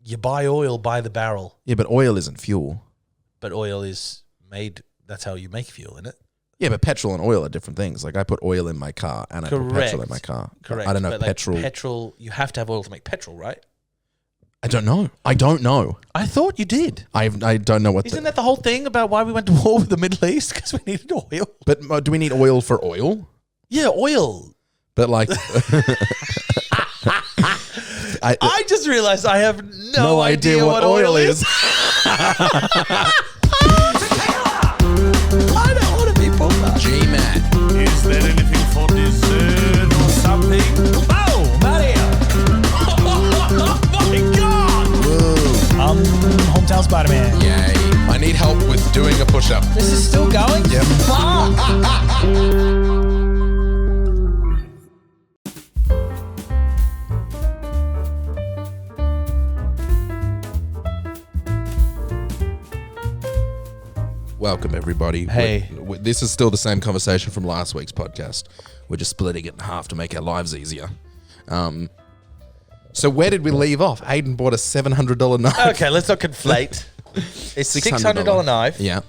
You buy oil by the barrel. Yeah, but oil isn't fuel. But oil is made, that's how you make fuel, isn't it? Yeah, but petrol and oil are different things. Like I put oil in my car and I put petrol in my car. Correct. I don't know but petrol. Like petrol, you have to have oil to make petrol, right? I don't know. I thought you did. I don't know what. Isn't that the whole thing about why we went to war with the Middle East? Because we needed oil. But do we need oil for oil? Yeah, oil. But like, I just realized I have no idea what oil is. I don't want to be pulled up. GMat. Is there anything for dessert or something? Oh, Mario! Oh my God! Whoa. I'm hometown Spider-Man. Yay. I need help with doing a push-up. This is still going? Yep. Welcome, everybody. Hey. This is still the same conversation from last week's podcast. We're just splitting it in half to make our lives easier. So where did we leave off? Aidan bought a $700 knife. Okay, let's not conflate. It's $600 knife. Yeah.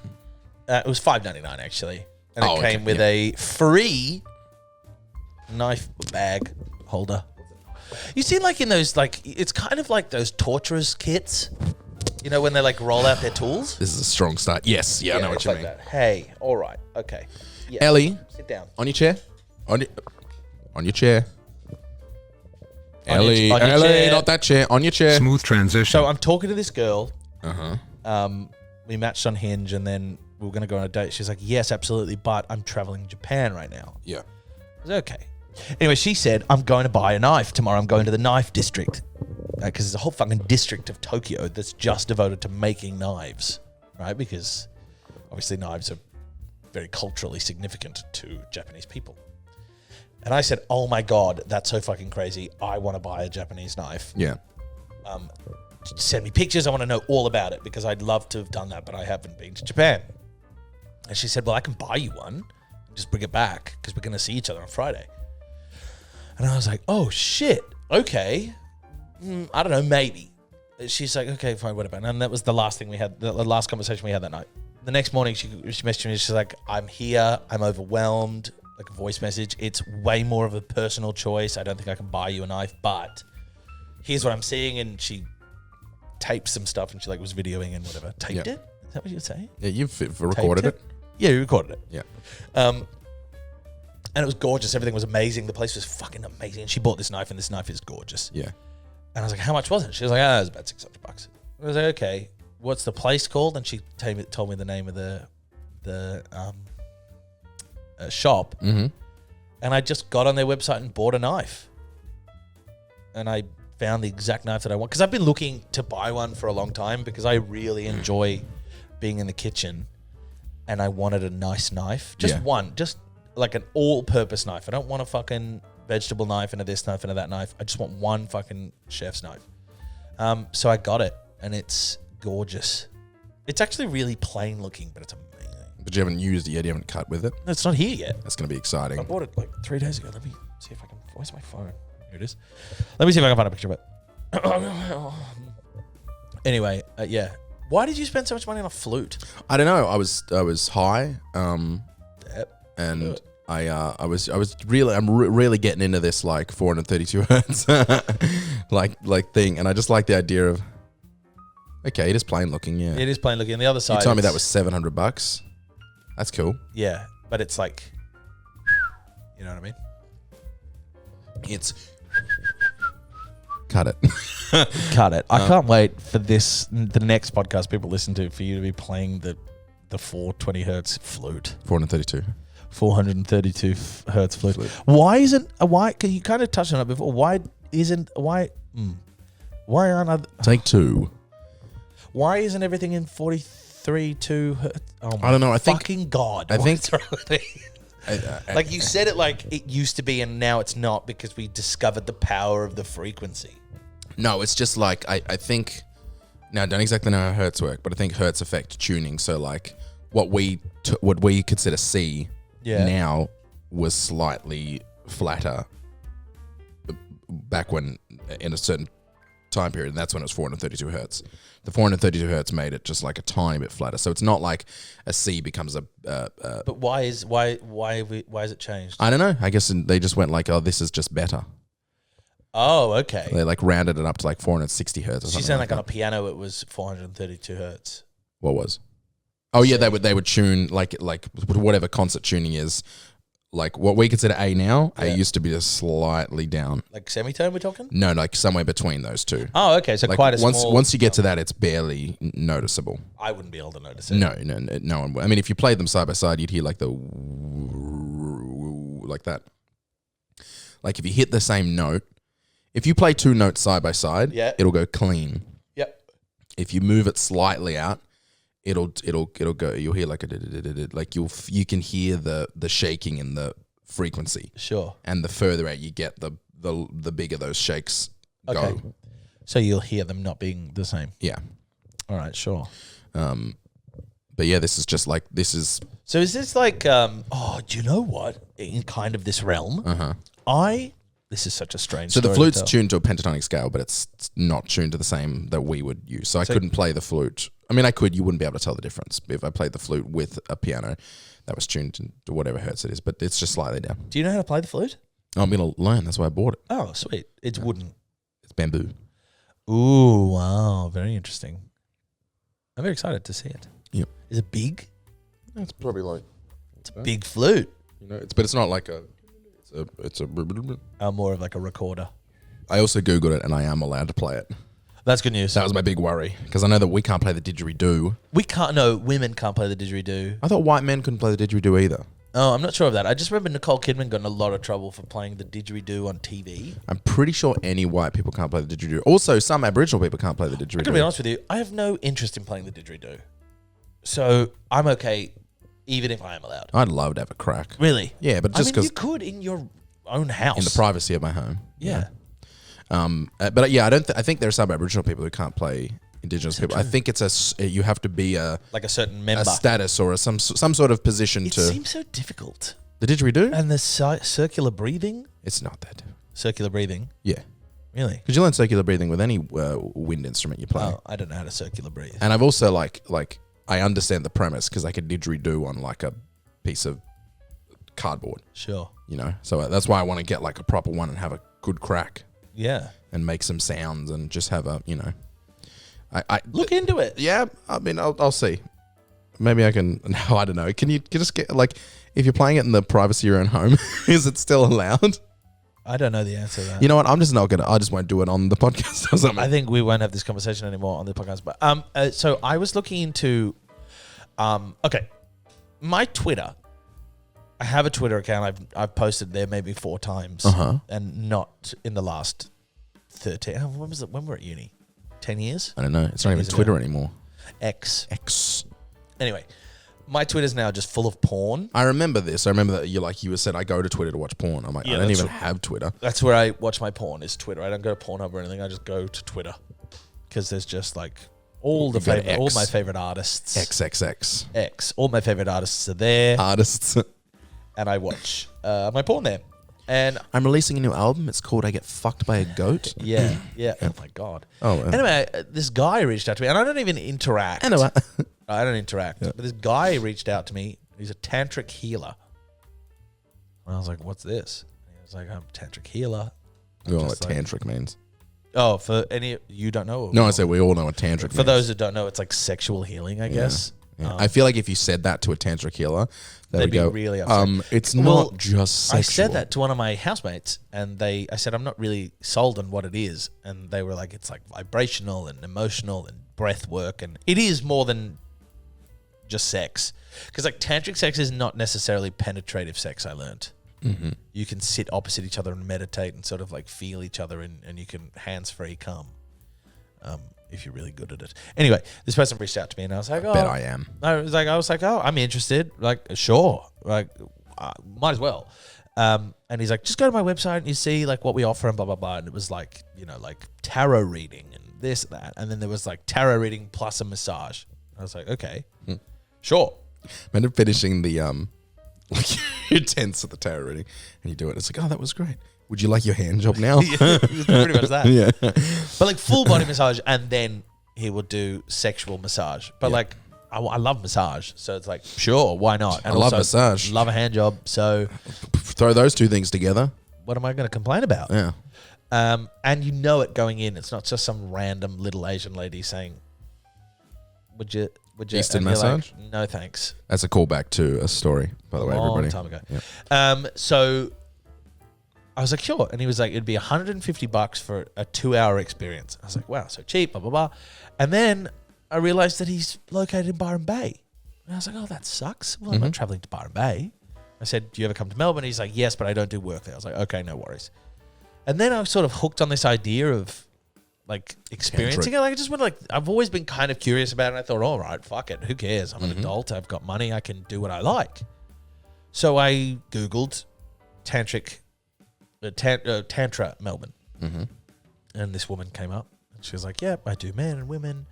It was $5.99 actually, and it came okay, with a free knife bag holder. You see, like in those, like it's kind of like those torturers kits. You know when they like roll out their tools. This is a strong start. Yes. Yeah, I know what it's you like mean. that. Hey, all right, okay. Yeah. Ellie, Sit down. on your chair. On your chair. On Ellie, your chair. not that chair. On your chair. Smooth transition. So I'm talking to this girl. Uh-huh. We matched on Hinge, and then we were going to go on a date. She's like, yes, absolutely, but I'm traveling to Japan right now. Yeah. I was okay. Anyway, she said, I'm going to buy a knife tomorrow. I'm going to the knife district. Because there's a whole fucking district of Tokyo that's just devoted to making knives, right? Because obviously knives are very culturally significant to Japanese people. And I said, oh my God, that's so fucking crazy. I want to buy a Japanese knife. Yeah. Send me pictures. I want to know all about it because I'd love to have done that, but I haven't been to Japan. And she said, well, I can buy you one. Just bring it back because we're going to see each other on Friday. And I was like, oh shit. Okay. I don't know, maybe. She's like, okay, fine, whatever. And that was the last thing we had, the last conversation we had that night. The next morning, she messaged me. She's like, I'm here. I'm overwhelmed. Like a voice message. It's way more of a personal choice. I don't think I can buy you a knife, but here's what I'm seeing. And she taped some stuff and she like was videoing and whatever. Taped it? Is that what you would say? Yeah, you've recorded it? Yeah, you recorded it. Yeah. And it was gorgeous. Everything was amazing. The place was fucking amazing. And she bought this knife and this knife is gorgeous. Yeah. And I was like, how much was it? She was like, it was about $600. I was like, okay, what's the place called? And she told me the name of the shop. Mm-hmm. And I just got on their website and bought a knife. And I found the exact knife that I want. Because I've been looking to buy one for a long time because I really enjoy being in the kitchen. And I wanted a nice knife. Just one. Just like an all-purpose knife. I don't want a fucking vegetable knife and a this knife and a that knife. I just want one fucking chef's knife. So I got it, and it's gorgeous. It's actually really plain looking, but it's amazing. But you haven't used it yet. You haven't cut with it. No, it's not here yet. That's going to be exciting. I bought it like 3 days ago. Let me see if I can. Where's my phone? Here it is. Let me see if I can find a picture of it. Anyway, yeah. Why did you spend so much money on a flute? I don't know. I was high, and I'm really getting into this like 432 hertz like thing, and I just like the idea of okay, it is plain looking, yeah. It is plain looking. On the other side, You told me that was $700. That's cool. Yeah, but it's like, you know what I mean? It's cut it. Cut it. I can't wait for this, the next podcast people listen to, for you to be playing the 420 hertz flute. 432. 432 hertz flute. Why, cause you kind of touched on it before, why Take two. Why isn't everything in 43.2 hertz? Oh my I don't know. I think fucking God. I think what's wrong with me? Like you said it like it used to be and now it's not because we discovered the power of the frequency. No, it's just like I think. Now, I don't exactly know how hertz work, but I think hertz affect tuning. So like what we consider C now was slightly flatter back when in a certain time period, and that's when it was 432 hertz. The 432 hertz made it just like a tiny bit flatter. So it's not like a C becomes a. But why is it changed? I don't know. I guess they just went like, oh, this is just better. Oh, okay. They like rounded it up to like 460 hertz. Or She's something saying like like on that. a piano it was 432 hertz. What was? Oh yeah, they would tune like whatever concert tuning is. Like what we consider A now, A used to be just slightly down. Like semitone, we're talking? No, like somewhere between those two. Oh, okay. So Like quite a once small. once you get to that, it's barely noticeable. I wouldn't be able to notice it. No one will. I mean, if you played them side by side, you'd hear like the like that. Like if you hit the same note, if you play two notes side by side, it'll go clean. Yep. If you move it slightly out, it'll go. You'll hear like like you can hear the shaking in the frequency. Sure. And the further out you get, the bigger those shakes go. So you'll hear them not being the same. Yeah. All right. Sure. But yeah, this is just like So is this like? Do you know what? In kind of this realm, This is such a strange. So the story flute's to tell. tuned to a pentatonic scale, but it's not tuned to the same that we would use. So I couldn't play the flute. I mean, I could. You wouldn't be able to tell the difference if I played the flute with a piano that was tuned to whatever hertz it is. But it's just slightly down. Do you know how to play the flute? I'm going to learn. That's why I bought it. Oh, sweet. It's wooden. It's bamboo. Ooh, wow. Very interesting. I'm very excited to see it. Yep. Is it big? It's probably like It's a big flute. but it's not like it's a. More of like a recorder. I also Googled it and I am allowed to play it. That's good news. That was my big worry because I know that we can't play the didgeridoo. Women can't play the didgeridoo. I thought white men couldn't play the didgeridoo either. Oh, I'm not sure of that. I just remember Nicole Kidman got in a lot of trouble for playing the didgeridoo on TV. I'm pretty sure any white people can't play the didgeridoo. Also, some Aboriginal people can't play the didgeridoo. I'm going to be honest with you. I have no interest in playing the didgeridoo. So I'm okay even if I am allowed. I'd love to have a crack. Really? Yeah, but just you because could in your own house. in the privacy of my home. Yeah. But yeah, I think there are some Aboriginal people who can't play Indigenous people. I think it's you have to be like a certain member. a status or some sort of position It to seems so difficult. the didgeridoo. And the circular breathing? It's not that. Circular breathing? Yeah, Really? because you learn circular breathing with any wind instrument you play. Oh, I don't know how to circular breathe. And I've also like I understand the premise because I could didgeridoo on like a piece of cardboard, Sure. So that's why I want to get like a proper one and have a good crack Yeah. and make some sounds and just have a I Look into it. yeah. I mean, I'll see. Maybe I can. No, I don't know. Can you just get like if you're playing it in the privacy of your own home, is it still allowed? I don't know the answer to that. You know what? I'm just not gonna. I just won't do it on the podcast or something. I think we won't have this conversation anymore on the podcast. But so I was looking into, okay, my Twitter. I have a Twitter account. I've posted there maybe 4 times, and not in the last 13. When was it? When we were at uni? 10 years. I don't know. It's not even Years ago. Twitter anymore. X. X. Anyway, my Twitter's now just full of porn. I remember this. I remember that you said I go to Twitter to watch porn. I'm like, Yeah, I don't that's even right. have Twitter. That's where I watch my porn. Is Twitter. I don't go to Pornhub or anything. I just go to Twitter because there's just like all You go to X. my favorite artists. XXX X. All my favorite artists are there, artists. and I watch my porn there. And I'm releasing a new album. It's called I Get Fucked by a Goat. yeah. Oh my god. Oh, Anyway, this guy reached out to me, and I don't even interact. Anyway. I don't interact. But this guy reached out to me. He's a tantric healer. And I was like, "What's this?" And he was like, "I'm a tantric healer." You know what just like- tantric means? Oh, for any you don't know? No, I said we all know what tantric means. For those that don't know, it's like sexual healing, I guess. Yeah. I feel like if you said that to a tantric healer, they They'd would be go, really upset. it's Well, not just sexual. I said that to one of my housemates, and I said, I'm not really sold on what it is. And they were like, it's like vibrational and emotional and breath work. And it is more than just sex. Because like tantric sex is not necessarily penetrative sex, I learned. Mm-hmm. You can sit opposite each other and meditate and sort of like feel each other, and you can hands-free come. If you're really good at it. Anyway, this person reached out to me, and I was like, Bet I am. I was like, oh, I'm interested. Like, sure. Like, might as well. And he's like, just go to my website and you see like what we offer and blah, blah, blah. And it was like, like tarot reading and this, that. And then there was like tarot reading plus a massage. I was like, okay, sure. Imagine finishing the, like you're tense at the tarot reading and you do it. It's like, oh, that was great. Would you like your hand job now? Yeah, it's pretty much that. Yeah. But like full body massage, and then he would do sexual massage. But Yeah. like, I love massage, so it's like, sure, why not? And I love also, massage. love a hand job. So Throw those two things together. what am I going to complain about? Yeah. And you know it going in. It's not just some random little Asian lady saying, "Would you?" Eastern and you're massage? Like, no, thanks. That's a callback to a story, by the way, Long everybody. time ago. Yep. So I was like, sure. And he was like, it'd be $150 for a 2-hour experience. I was like, wow, so cheap, blah, blah, blah. And then I realized that he's located in Byron Bay. And I was like, oh, that sucks. Well, I'm not traveling to Byron Bay. I said, do you ever come to Melbourne? He's like, yes, but I don't do work there. I was like, okay, no worries. And then I was sort of hooked on this idea of like experiencing it. Like I just went like, I've always been kind of curious about it. And I thought, all right, fuck it. Who cares? I'm an adult. I've got money. I can do what I like. So I Googled tantric, Tantra Melbourne. And this woman came up and she was like, yep, I do men and women.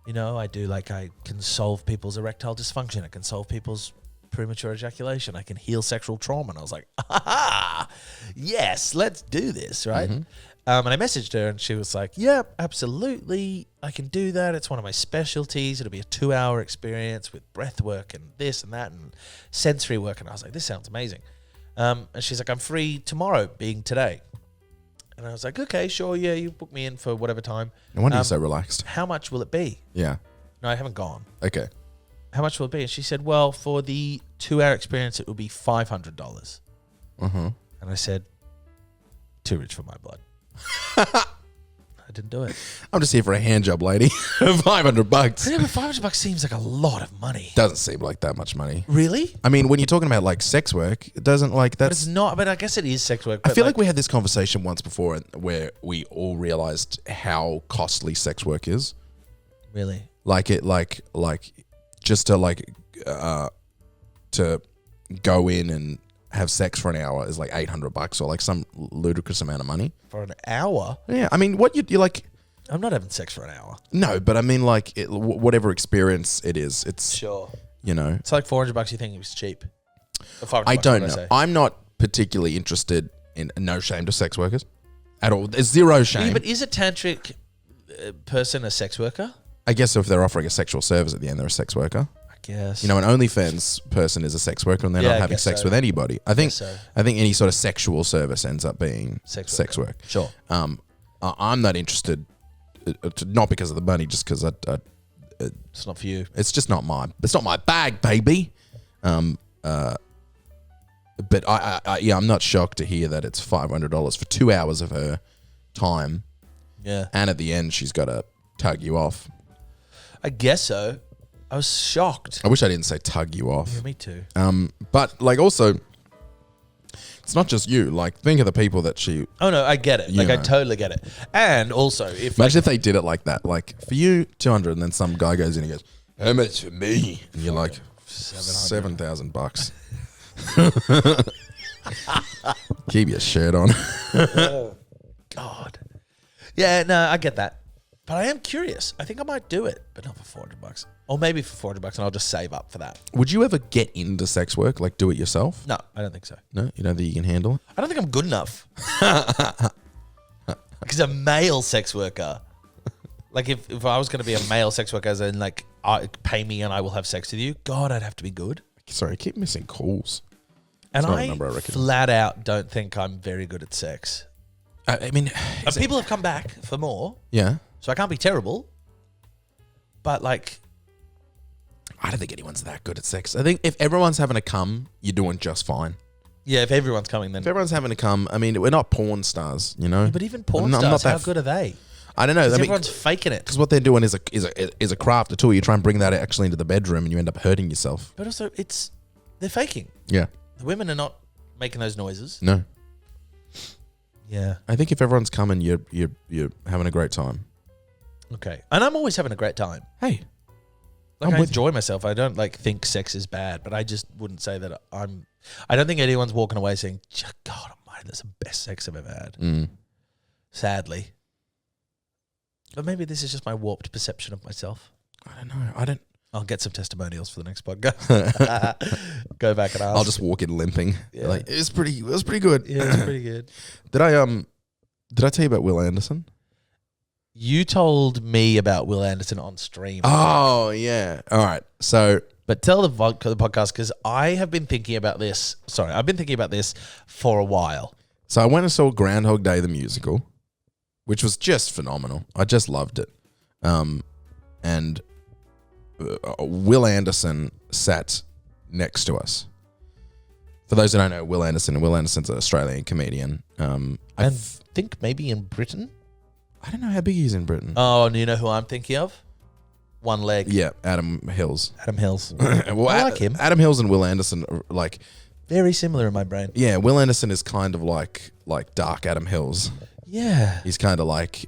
You know, I can solve people's erectile dysfunction. I can solve people's premature ejaculation. I can heal sexual trauma. And I was like, yes, let's do this, right? And I messaged her and she was like, yep, absolutely. I can do that. It's one of my specialties. It'll be a 2-hour experience with breath work and this and that and sensory work. And I was like, this sounds amazing. And she's like, I'm free tomorrow, being today. And I was like, okay, sure. Yeah, you book me in for whatever time. No wonder you're so relaxed. How much will it be? Yeah. No, I haven't gone. Okay. How much will it be? And she said, well, for the 2-hour experience, it will be $500. And I said, too rich for my blood. I didn't do it. I'm just here for a hand job, lady. $500. Yeah, but $500 seems like a lot of money. Doesn't seem like that much money. Really? I mean, when you're talking about like sex work, it doesn't like But it's that's. not. But I guess it is sex work. I But feel like we had this conversation once before where we all realized how costly sex work is. really. Like it, like just to to go in and have sex for an hour is like $800 or like some ludicrous amount of money. For an hour? Yeah, I mean, what you like? I'm not having sex for an hour. No, but I mean, like whatever experience it is, it's Sure. you know. It's like $400. You think it was cheap? Or $500, I don't what know. did say? I'm not particularly interested in no shame to sex workers at all. There's zero shame. Yeah, but is a tantric person a sex worker? I guess if they're offering a sexual service at the end, they're a sex worker. I guess. You know, an OnlyFans person is a sex worker, and they're Yeah, not I having guess sex so. with anybody. I think. Guess so. I think any sort of sexual service ends up being Sex worker. work. Sure. I'm not interested, not because of the money, just because It's not for you. it's just not my. It's not my bag, baby. But I'm not shocked to hear that it's $500 for 2 hours of her time, Yeah. and at the end she's got to tug you off. I guess so. I was shocked. I wish I didn't say tug you off. Yeah, me too. But like also, it's not just you. Like think of the people that she. Oh no, I get it. You Like I know. totally get it. And also, if Imagine if they did it like that. Like for you, 200, and then some guy goes in and goes, "How much for me?" And you're like, $7,000. Keep your shirt on. God. Yeah, no, I get that. But I am curious. I think I might do it, but not for $400. Or maybe for $400 and I'll just save up for that. Would you ever get into sex work? Like do it yourself? No, I don't think so. No, you don't think you can handle it? I don't think I'm good enough. Because a male sex worker, like if I was going to be a male sex worker, as in like pay me and I will have sex with you, God, I'd have to be good. Sorry, I keep missing calls. And not a I number I reckon. flat out don't think I'm very good at sex. I mean, And people have come back for more, yeah. so I can't be terrible. But like, I don't think anyone's that good at sex. I think if everyone's having a cum, you're doing just fine. yeah, if everyone's coming, then. If everyone's having a cum, I mean, we're not porn stars, you know. But even porn I'm not stars, that how good are they? I don't know. I Because mean, everyone's faking it. because what they're doing is a craft, a tool. You try and bring that actually into the bedroom, and you end up hurting yourself. But also, they're faking. Yeah. The women are not making those noises. No. Yeah. I think if everyone's coming, you're having a great time. Okay. And I'm always having a great time. Hey, Like I'm I with enjoy myself. I don't like think sex is bad, but I just wouldn't say that I don't think anyone's walking away saying, God almighty, that's the best sex I've ever had. Sadly. But maybe this is just my warped perception of myself. I don't know. I'll get some testimonials for the next podcast. Go back and ask. I'll just walk in limping. Yeah. Like it was pretty good. Yeah, it's pretty good. Did I tell you about Will Anderson? You told me about Will Anderson on stream. Oh yeah. All right. So But tell the podcast, because I have been thinking about this. Sorry, I've been thinking about this for a while. I went and saw Groundhog Day the musical, which was just phenomenal. I just loved it. And Will Anderson sat next to us. For those who don't know, Will Anderson's an Australian comedian. I think maybe in Britain. I don't know how big he is in Britain. Oh, and you know who I'm thinking of? One leg. Yeah, Adam Hills. Adam Hills. Well, I like him. Adam Hills and Will Anderson are like, Very similar in my brain. yeah, Will Anderson is kind of like dark Adam Hills. Yeah. He's kind of like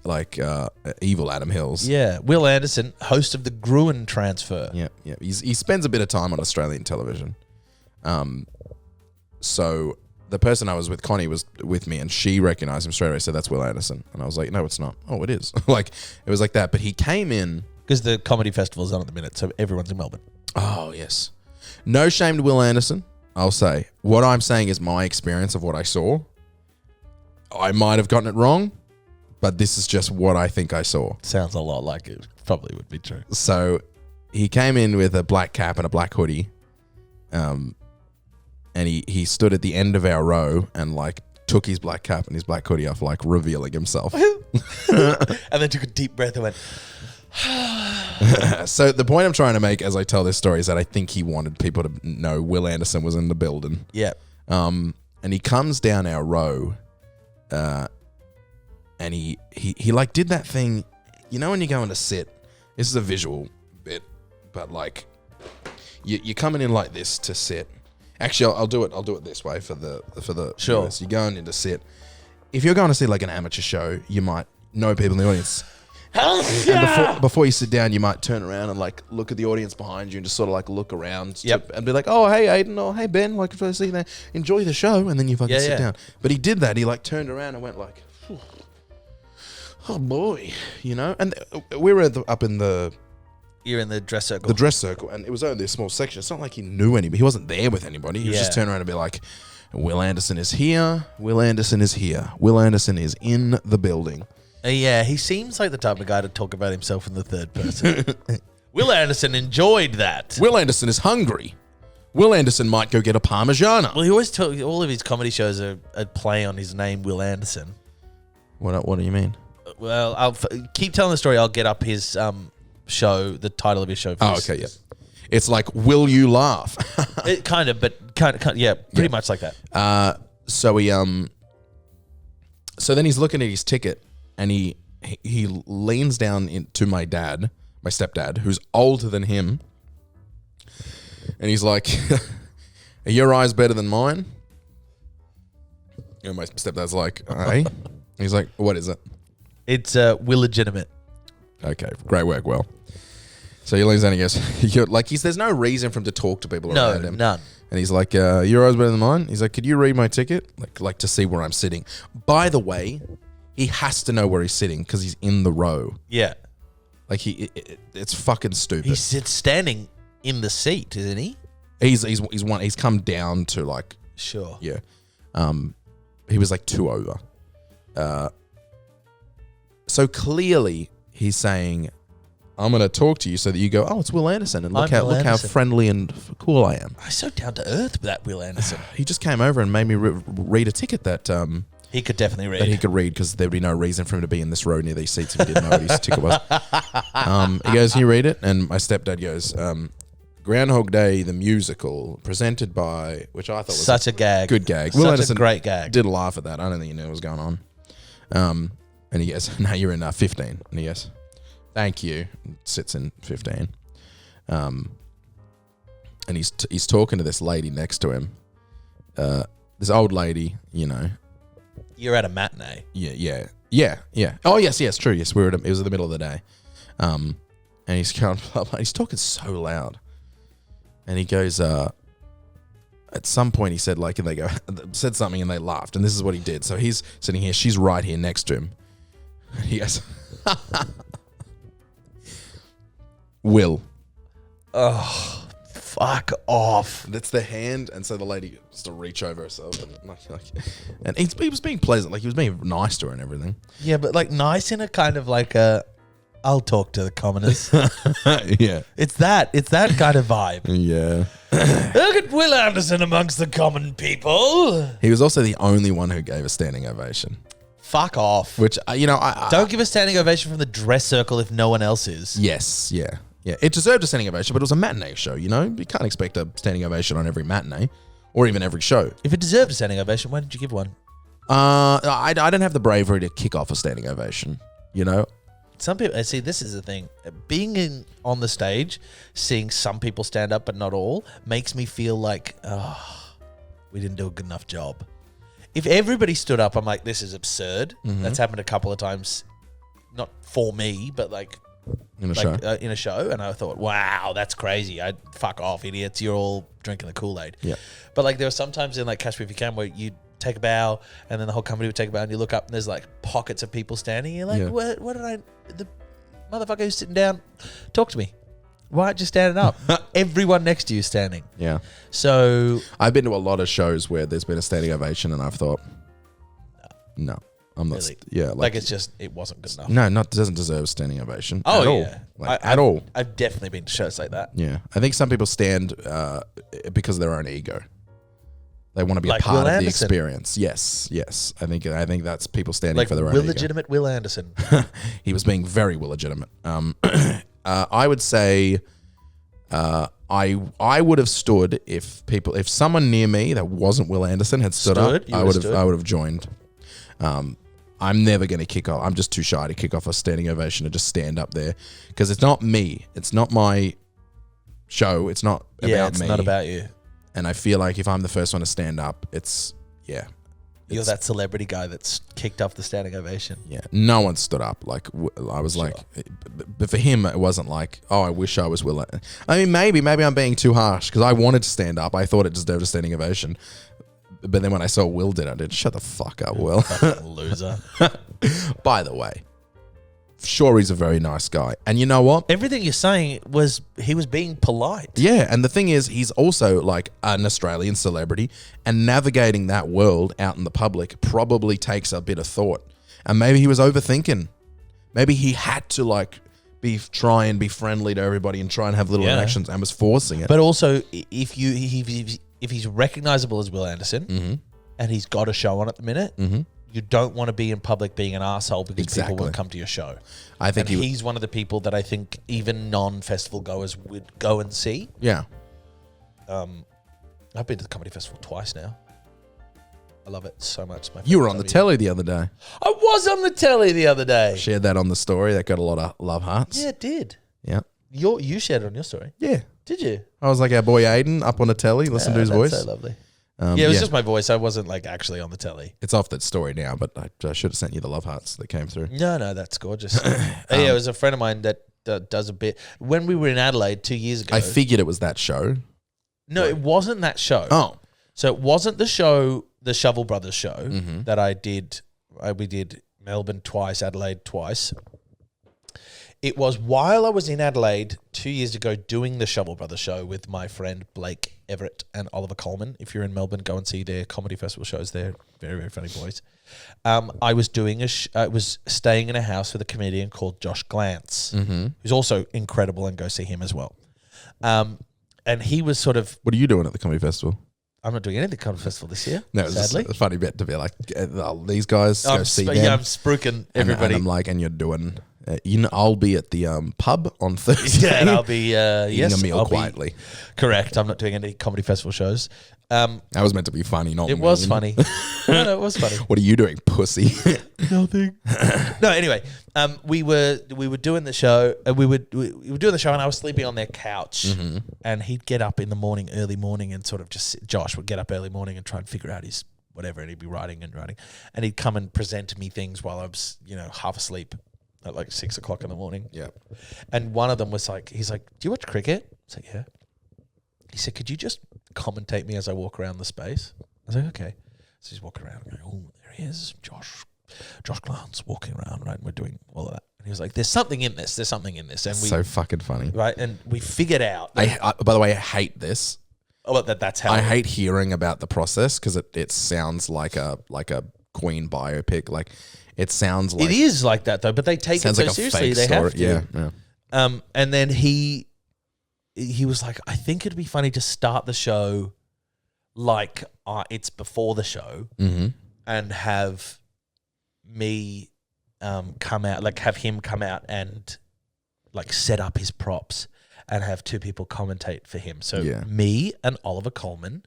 evil Adam Hills. Yeah. Will Anderson, host of the Gruen Transfer. Yeah. He spends a bit of time on Australian television. So the person I was with, Connie, was with me, and she recognized him straight away. Said, "That's Will Anderson," and I was like, "No, it's not." Oh, it is. Like it was like that. But he came in Because the comedy festival's on at the minute, so everyone's in Melbourne. Oh, yes. No shame to Will Anderson, I'll say. What I'm saying is my experience of what I saw. I might have gotten it wrong, but this is just what I think I saw. Sounds a lot like it probably would be true. So he came in with a black cap and a black hoodie. And he stood at the end of our row and like took his black cap and his black hoodie off, like revealing himself. And then took a deep breath and went, So the point I'm trying to make as I tell this story is that I think he wanted people to know Will Anderson was in the building. yeah. And he comes down our row, and he like did that thing, you know, when you go in to sit. This is a visual bit, but like you're coming in like this to sit. Actually, I'll do it this way for the Sure. viewers. You're going in to sit. If you're going to see like an amateur show, you might know people in the audience. And before you sit down, you might turn around and like look at the audience behind you and just sort of like look around and be like, "Oh, hey Aidan, oh hey Ben, like if I see you there, enjoy the show," and then you fucking sit down. But he did that. He like turned around and went like, "Oh boy," you know. And we were up in the You're in the dress circle. the dress circle, and it was only a small section. It's not like he knew anybody. He wasn't there with anybody. He was just turning around and be like, "Will Anderson is here. Will Anderson is here. Will Anderson is in the building." Yeah, he seems like the type of guy to talk about himself in the third person. Will Anderson enjoyed that. Will Anderson is hungry. Will Anderson might go get a Parmigiana. Well, he always all of his comedy shows are a play on his name, Will Anderson. What do you mean? Well, I'll keep telling the story. I'll get up his show, the title of his show. Oh, okay, yeah. It's like, will you laugh? It kind of, but kind of, yeah, pretty much like that. So he so then he's looking at his ticket, and he leans down to my stepdad, who's older than him, and he's like, "Are your eyes better than mine?" And my stepdad's like, "Hey," he's like, "What is it?" It's Will legitimate. Okay, great work, Will. So he leans down and he goes, "You're like there's no reason for him to talk to people No, around him. none. And he's like, your eyes better than mine? He's like, could you read my ticket? Like to see where I'm sitting. By the way, he has to know where he's sitting because he's in the row. Yeah. Like it's fucking stupid. He's standing in the seat, isn't he? He's come down to like, Sure. yeah. He was like 2 over. So clearly he's saying, I'm going to talk to you so that you go, oh, it's Will Anderson. And look how Anderson. friendly and cool I am. I'm so down to earth with that Will Anderson. He just came over and made me read a ticket that He could definitely read. that he could read because there'd be no reason for him to be in this row near these seats if he didn't know what his ticket was. He goes, can you read it? And my stepdad goes, Groundhog Day, the musical, presented by, which I thought was Such a gag. good gag. Such a great gag. Did laugh at that. I don't think he knew what was going on. And he goes, no, you're in 15. And he goes, thank you. Sits in 15. And he's talking to this lady next to him. This old lady, you know. You're at a matinee. Yeah. Oh, yes, true. Yes, it was in the middle of the day. And he's going, he's talking so loud. And he goes, at some point he said, like, and they go, said something and they laughed. And this is what he did. So he's sitting here, she's right here next to him. And he goes, Will, Oh, fuck off. That's the hand, and so the lady has to reach over herself, and he was being pleasant, like he was being nice to her and everything. Yeah, but like nice in a kind of like a, I'll talk to the commoners. Yeah, It's that kind of vibe. yeah. Look at Will Anderson amongst the common people. He was also the only one who gave a standing ovation, Fuck off. which I Don't give a standing ovation from the dress circle if no one else is. Yes, yeah. It deserved a standing ovation, but it was a matinee show. You can't expect a standing ovation on every matinee, or even every show. If it deserved a standing ovation, why didn't you give one? I don't have the bravery to kick off a standing ovation. Some people, see, this is the thing. Being on the stage, seeing some people stand up but not all, makes me feel like, we didn't do a good enough job. If everybody stood up, I'm like, this is absurd. Mm-hmm. That's happened a couple of times, not for me, but like in a show. in a show, and I thought, wow, that's crazy. I'd fuck off, idiots. You're all drinking the Kool-Aid. Yeah. But like there were some times in like Catch Me If You Can where you take a bow and then the whole company would take a bow and you look up and there's like pockets of people standing. You're like, Yeah. what did I, the motherfucker who's sitting down, talk to me. Why aren't you standing up? Everyone next to you is standing. Yeah. So I've been to a lot of shows where there's been a standing ovation, and I've thought, no, I'm not. really, Yeah, like it's just, it wasn't good enough. no, doesn't deserve a standing ovation. Oh at all. yeah. Like, at all. I've definitely been to shows like that. Yeah, I think some people stand because of their own ego. They want to be Like a part Will of the Anderson. experience. Yes. I think that's people standing Like for their own Will ego. legitimate Will Anderson. He was being very well legitimate. I would say I would have stood if someone near me that wasn't Will Anderson had stood up. You I would've would have joined. I'm never going to kick off. I'm just too shy to kick off a standing ovation and just stand up there because it's not me. It's not my show. It's not about me. Yeah, it's not about you. And I feel like if I'm the first one to stand up, You're it's- that celebrity guy that's kicked off the standing ovation. Yeah, no one stood up. Like I was like, but for him, it wasn't like, oh, I wish I was Will. I mean, maybe I'm being too harsh because I wanted to stand up. I thought it deserved a standing ovation. But then when I saw Will did, I did shut the fuck up, Will. Fucking loser. By the way, sure, he's a very nice guy, and you know what? Everything you're saying was he was being polite. Yeah, and the thing is, he's also like an Australian celebrity, and navigating that world out in the public probably takes a bit of thought. And maybe he was overthinking. Maybe he had to like try and be friendly to everybody and try and have little interactions and was forcing it. But also, if he's recognizable as Will Anderson and he's got a show on at the minute, you don't want to be in public being an asshole because people won't come to your show. I think he's one of the people that I think even non-festival goers would go and see. Yeah. I've been to the comedy festival twice now. I love it so much. It's my You were favorite on the time of telly the other day. year. I was on the telly the other day. Shared that on the story. That got a lot of love hearts. Yeah, it did. Yeah. You shared it on your story. Yeah. Did you? I was like our boy Aidan up on the telly, listen to his that's voice. so lovely. Yeah, it was just my voice. I wasn't like actually on the telly. It's off that story now, but I should have sent you the love hearts that came through. No, that's gorgeous. Yeah, it was a friend of mine that does a bit. When we were in Adelaide 2 years ago. I figured it was that show. No, it wasn't that show. Oh. So it wasn't the show, the Shovel Brothers show that I did. We did Melbourne twice, Adelaide twice. It was while I was in Adelaide 2 years ago doing the Shovel Brothers show with my friend Blake Everett and Oliver Coleman. If you're in Melbourne, go and see their comedy festival shows. They're very, very funny boys. I was doing I was staying in a house with a comedian called Josh Glantz, who's also incredible, and go see him as well. And he was sort of... What are you doing at the comedy festival? I'm not doing anything at the comedy festival this year, No, it's just sadly. a funny bit to be like, these guys, go see them. Yeah, I'm spruiking everybody. And I'm like, and you're doing... I'll be at the pub on Thursday. Yeah, and I'll be eating a meal quietly. Correct. I'm not doing any comedy festival shows. That was meant to be funny, not It was mean. funny. No, it was funny. What are you doing, pussy? Nothing. No, anyway, we were doing the show. We were doing the show, and I was sleeping on their couch. And he'd get up in the morning, early morning, and sort of Josh would get up early morning and try and figure out his whatever, and he'd be writing, and he'd come and present me things while I was half asleep at like 6 o'clock in the morning. Yeah. And one of them was like, he's like, "Do you watch cricket?" I was like, "Yeah." He said, "Could you just commentate me as I walk around the space?" I was like, "Okay." So he's walking around going, "Oh, there he is, Josh Glantz walking around," right? And we're doing all of that. And he was like, there's something in this. There's something in this. And we, So fucking funny. right. And we figured out. I by the way, I hate this. That's how I hate hearing about the process because it sounds like a Queen biopic. Like it sounds like it is like that though, but they take it sounds so like a seriously. fake They story. have to. Yeah. And then he was like, I think it'd be funny to start the show like it's before the show and have me come out, like have him come out and like set up his props and have two people commentate for him. So me and Oliver Coleman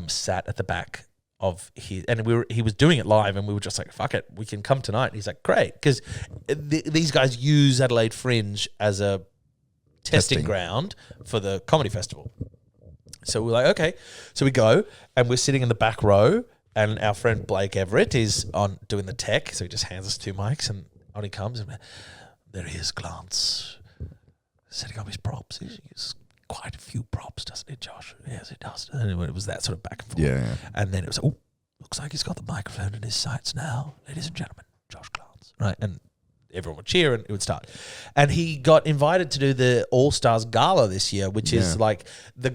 sat at the back of his, and he was doing it live, and we were just like, fuck it, we can come tonight. And he's like, great, because these guys use Adelaide Fringe as a testing ground for the comedy festival. So we're like, okay. So we go, and we're sitting in the back row, and our friend Blake Everett is on doing the tech. So he just hands us 2 mics, and on he comes, and there he is, Glance, setting up his props. He's quite a few props, doesn't it, Josh? Yes, it does. And it was that sort of back and forth. Yeah. And then it was, oh, looks like he's got the microphone in his sights now. Ladies and gentlemen, Josh Glance. Right, and everyone would cheer and it would start. And he got invited to do the All-Stars Gala this year, which is like the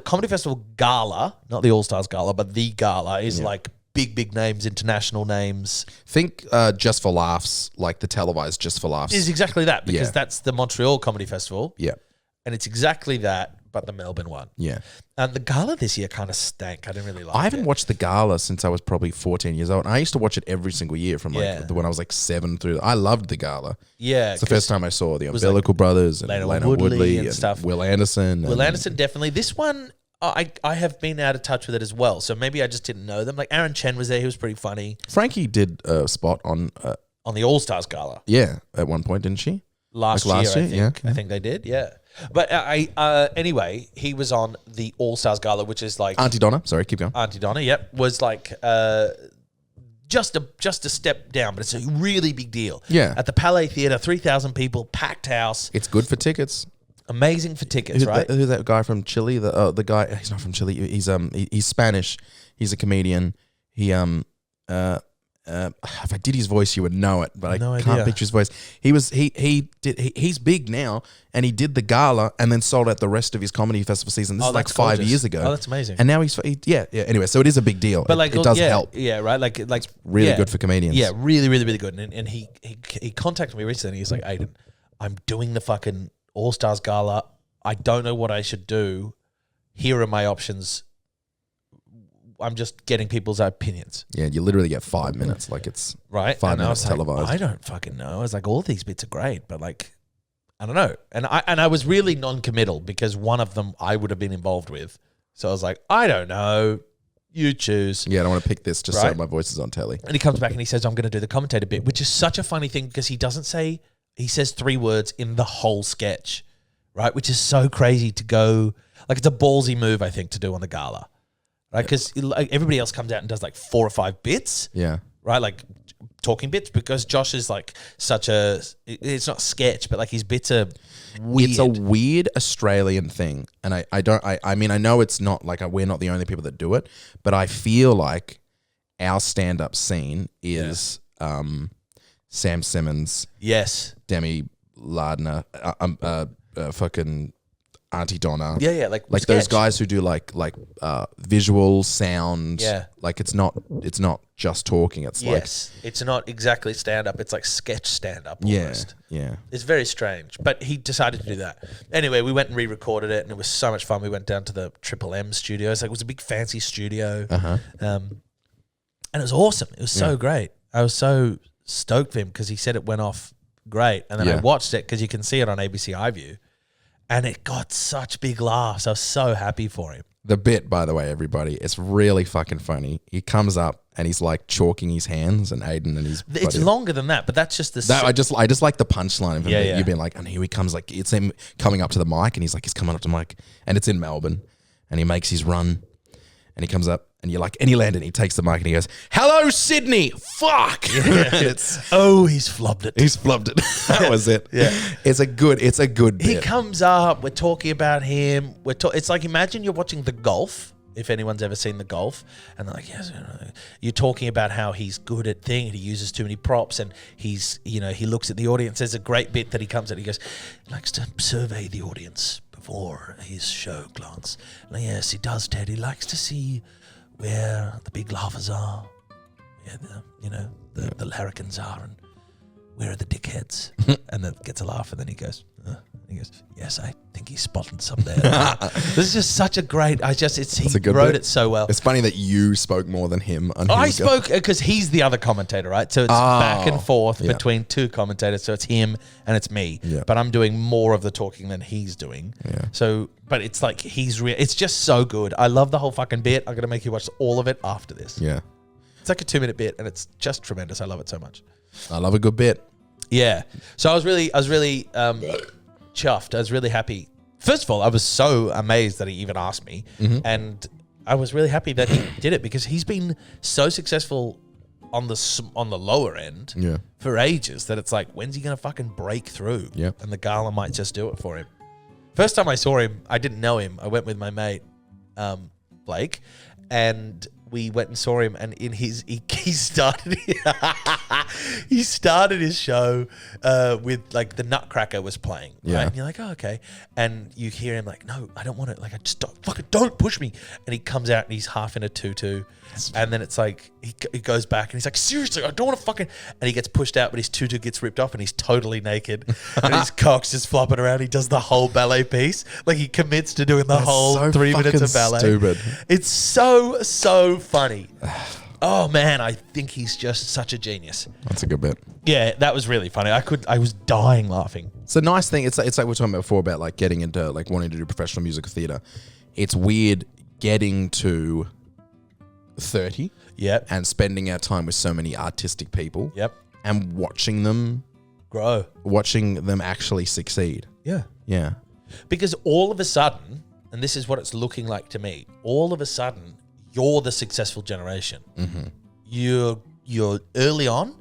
Comedy Festival Gala, not the All-Stars Gala, but the Gala is like big names, international names. Think Just for Laughs, like the televised Just for Laughs. Is exactly that, because that's the Montreal Comedy Festival. Yeah. And it's exactly that, but the Melbourne one. Yeah. And the Gala this year kind of stank. I didn't really like it. I haven't watched the Gala since I was probably 14 years old. And I used to watch it every single year from like when I was like 7 through. I loved the Gala. Yeah. It's the first time I saw the Umbilical Brothers and Lena Lena Woodley and and stuff. Will Anderson. Will Anderson, definitely. This one, I have been out of touch with it as well. So maybe I just didn't know them. Like Aaron Chen was there. He was pretty funny. Frankie did a spot on the All-Stars Gala. Yeah, at one point, didn't she? Last year, I think. I think they did, yeah. But anyway, he was on the All-Stars Gala, which is like... Auntie Donna. Sorry, keep going. Auntie Donna, yep. Was like just a step down, but it's a really big deal. Yeah. At the Palais Theatre, 3,000 people, packed house. It's good for tickets. Amazing for tickets, right? Who's that guy from Chile? The guy, he's not from Chile. He's Spanish. He's a comedian. He if I did his voice, you would know it, but I can't picture his voice. He's big now, and he did the Gala and then sold out the rest of his comedy festival season. This is like 5 years ago. Oh, that's amazing. And now yeah. Anyway, so it is a big deal. But like, it does help. Yeah, right. Like Really good for comedians. Yeah, really, really, really good. And he contacted me recently. He's like, Aidan, I'm doing the fucking All-Stars Gala. I don't know what I should do. Here are my options. I'm just getting people's opinions. Yeah, you literally get 5 minutes. Like it's right. 5 and minutes televised. Like, I don't fucking know. I was like, all these bits are great, but like, I don't know. And I was really non-committal because one of them I would have been involved with. So I was like, I don't know. You choose. Yeah, I don't want to pick this just so my voice is on telly. And he comes back and he says, I'm going to do the commentator bit, which is such a funny thing because he doesn't say, he says 3 words in the whole sketch, right? Which is so crazy to go, like it's a ballsy move, I think, to do on the Gala. Right, because like everybody else comes out and does like 4 or 5 bits. Yeah. Right, like talking bits because Josh is like it's not sketch, but like his bits are weird. It's a weird Australian thing. And I mean, I know it's not like we're not the only people that do it, but I feel like our stand-up scene is Sam Simmons. Yes. Demi Lardner, fucking Auntie Donna. Yeah, like those guys who do like visual sound. Yeah. Like it's not just talking. It's it's not exactly stand up. It's like sketch stand up almost. Yeah. It's very strange, but he decided to do that. Anyway, we went and re-recorded it, and it was so much fun. We went down to the Triple M studios. Like it was a big fancy studio, and it was awesome. It was so great. I was so stoked for him because he said it went off great, and then I watched it because you can see it on ABC iView. And it got such big laughs. I was so happy for him. The bit, by the way, everybody, it's really fucking funny. He comes up and he's like chalking his hands, and Aidan and his It's buddy. longer than that, but that's just the... I just like the punchline of him. Yeah. You've been like, and here he comes, like it's him coming up to the mic, and he's coming up to the mic, and it's in Melbourne, and he makes his run, and he comes up, and you're like, and he landed, and he takes the mic, and he goes, "Hello, Sydney, fuck!" And he's flubbed it. He's flubbed it. That was it. Yeah. It's a good bit. He comes up, we're talking about him. It's like, imagine you're watching the golf, if anyone's ever seen the golf, and they're like, yes, you're talking about how he's good at thing, he uses too many props, and he's, he looks at the audience. There's a great bit that he comes at, he goes, he likes to survey the audience before his show glance. And yes, he does, Ted. He likes to see where the big laughers are, where the larrikins are, and where are the dickheads? And then gets a laugh, and then he goes, yes, I think he's spotted some there. This is just such a great. He wrote it so well. It's funny that you spoke more than him. I spoke because he's the other commentator, right? So it's back and forth between two commentators. So it's him and it's me. Yeah. But I'm doing more of the talking than he's doing. Yeah. So, but it's like it's just so good. I love the whole fucking bit. I'm gonna make you watch all of it after this. Yeah. It's like a 2-minute bit, and it's just tremendous. I love it so much. I love a good bit. Yeah. So I was really chuffed. I was really happy. First of all, I was so amazed that he even asked me, and I was really happy that he did it because he's been so successful on the lower end for ages that it's like, when's he gonna fucking break through? Yep. And the gala might just do it for him. First time I saw him, I didn't know him. I went with my mate Blake, and we went and saw him, and in he started he started his show with like the Nutcracker was playing, right? And you're like, oh, okay, and you hear him like, no, I don't want it, like, I just don't push me, and he comes out and he's half in a tutu, and then it's like he goes back and he's like, seriously, I don't want to fucking, and he gets pushed out, but his tutu gets ripped off and he's totally naked and his cock's just flopping around. He does the whole ballet piece, like he commits to doing the whole so 3 minutes of ballet. stupid. It's so funny. Oh man, I think he's just such a genius. That's a good bit. Yeah, that was really funny. I was dying laughing. It's a nice thing. It's like we were talking about before about like getting into like wanting to do professional musical theatre. It's weird getting to 30 and spending our time with so many artistic people and watching them actually succeed. Yeah. Because all of a sudden, and this is what it's looking like to me, all of a sudden you're the successful generation. You're early on,